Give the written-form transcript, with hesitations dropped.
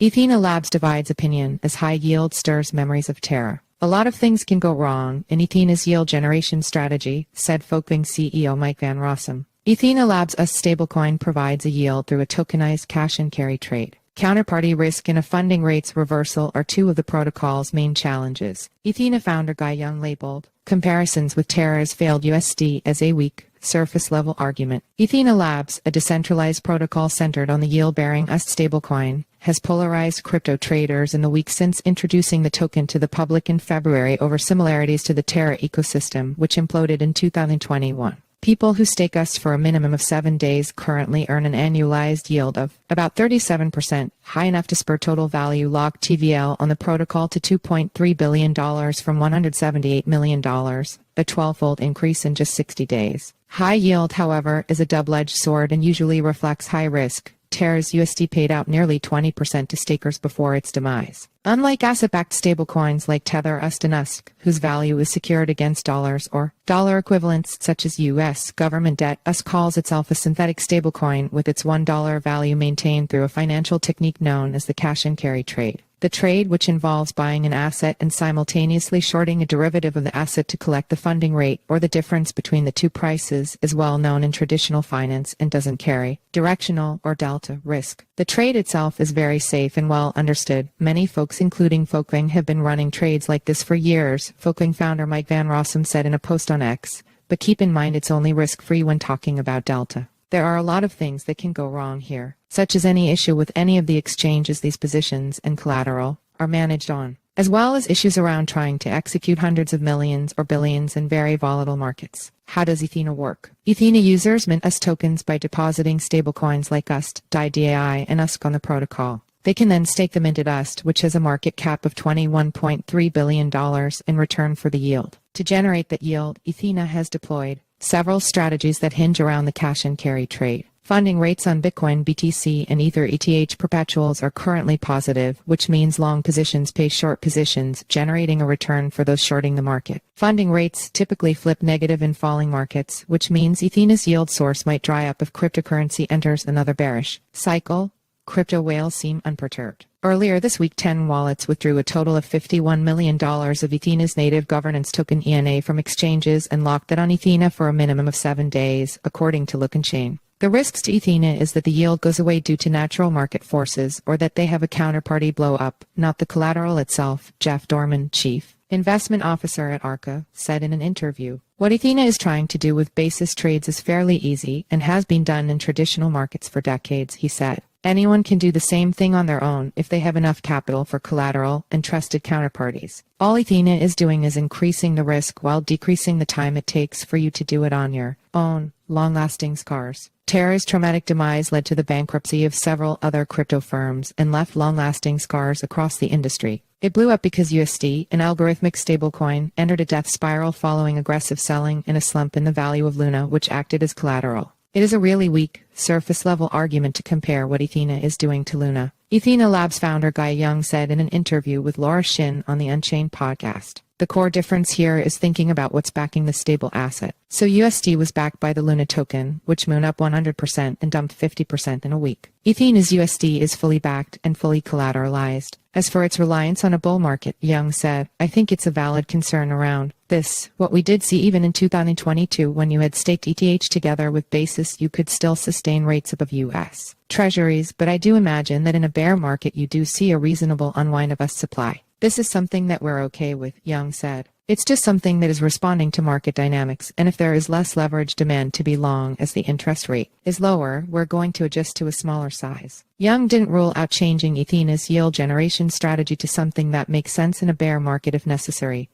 Ethena Labs divides opinion as high yield stirs memories of Terra. A lot of things can go wrong in Ethena's yield generation strategy, said Folkvang CEO Mike Van Rossum. Ethena Labs USDe stablecoin provides a yield through a tokenized cash and carry trade. Counterparty risk and a funding rates reversal are two of the protocol's main challenges. Ethena founder Guy Young labeled comparisons with Terra's failed USD as a weak, surface-level argument. Ethena Labs, a decentralized protocol centered on the yield-bearing USDe stablecoin, has polarized crypto traders in the week since introducing the token to the public in February over similarities to the Terra ecosystem, which imploded in 2021. People who stake us for a minimum of 7 days currently earn an annualized yield of about 37%, high enough to spur total value locked TVL on the protocol to $2.3 billion from $178 million, a 12-fold increase in just 60 days. High yield, however, is a double-edged sword and usually reflects high risk. Terra's USD paid out nearly 20% to stakers before its demise. Unlike asset-backed stablecoins like Tether and USD, whose value is secured against dollars or dollar equivalents such as U.S. government debt, USD calls itself a synthetic stablecoin with its $1 value maintained through a financial technique known as the cash and carry trade. The trade, which involves buying an asset and simultaneously shorting a derivative of the asset to collect the funding rate or the difference between the two prices, is well known in traditional finance and doesn't carry directional or delta risk. The trade itself is very safe and well understood. Many folks, including Folkvang, have been running trades like this for years, Folkvang founder Mike Van Rossum said in a post on X, but keep in mind it's only risk-free when talking about delta. There are a lot of things that can go wrong here, such as any issue with any of the exchanges these positions and collateral are managed on, as well as issues around trying to execute hundreds of millions or billions in very volatile markets. How does Ethena work? Ethena users mint USD tokens by depositing stablecoins like USD, DAI, and USD on the protocol. They can then stake the minted USD, which has a market cap of $21.3 billion, in return for the yield. To generate that yield, Ethena has deployed several strategies that hinge around the cash and carry trade. Funding rates on Bitcoin, BTC, and Ether ETH perpetuals are currently positive, which means long positions pay short positions, generating a return for those shorting the market. Funding rates typically flip negative in falling markets, which means Ethena's yield source might dry up if cryptocurrency enters another bearish cycle. Crypto whales seem unperturbed. Earlier this week, 10 wallets withdrew a total of $51 million of Ethena's native governance token ENA from exchanges and locked it on Ethena for a minimum of 7 days, according to Look and Chain. The risks to Ethena is that the yield goes away due to natural market forces or that they have a counterparty blow up, not the collateral itself, Jeff Dorman, chief investment officer at Arca, said in an interview. What Ethena is trying to do with basis trades is fairly easy and has been done in traditional markets for decades, he said. Anyone can do the same thing on their own if they have enough capital for collateral and trusted counterparties. All Ethena is doing is increasing the risk while decreasing the time it takes for you to do it on your own. Long-lasting scars. Terra's traumatic demise led to the bankruptcy of several other crypto firms and left long-lasting scars across the industry. It blew up because USD, an algorithmic stablecoin, entered a death spiral following aggressive selling and a slump in the value of Luna, which acted as collateral. It is a really weak, surface-level argument to compare what Ethena is doing to Luna. Ethena Labs founder Guy Young said in an interview with Laura Shin on the Unchained podcast. The core difference here is thinking about what's backing the stable asset. So USD was backed by the Luna token, which moved up 100% and dumped 50% in a week. Ethena's USD is fully backed and fully collateralized. As for its reliance on a bull market, Young said, I think it's a valid concern around this. What we did see even in 2022 when you had staked ETH together with basis, you could still sustain rates above US Treasuries, but I do imagine that in a bear market you do see a reasonable unwind of USD supply. This is something that we're okay with, Young said. It's just something that is responding to market dynamics, and if there is less leverage demand to be long as the interest rate is lower, we're going to adjust to a smaller size. Young didn't rule out changing Ethena's yield generation strategy to something that makes sense in a bear market if necessary.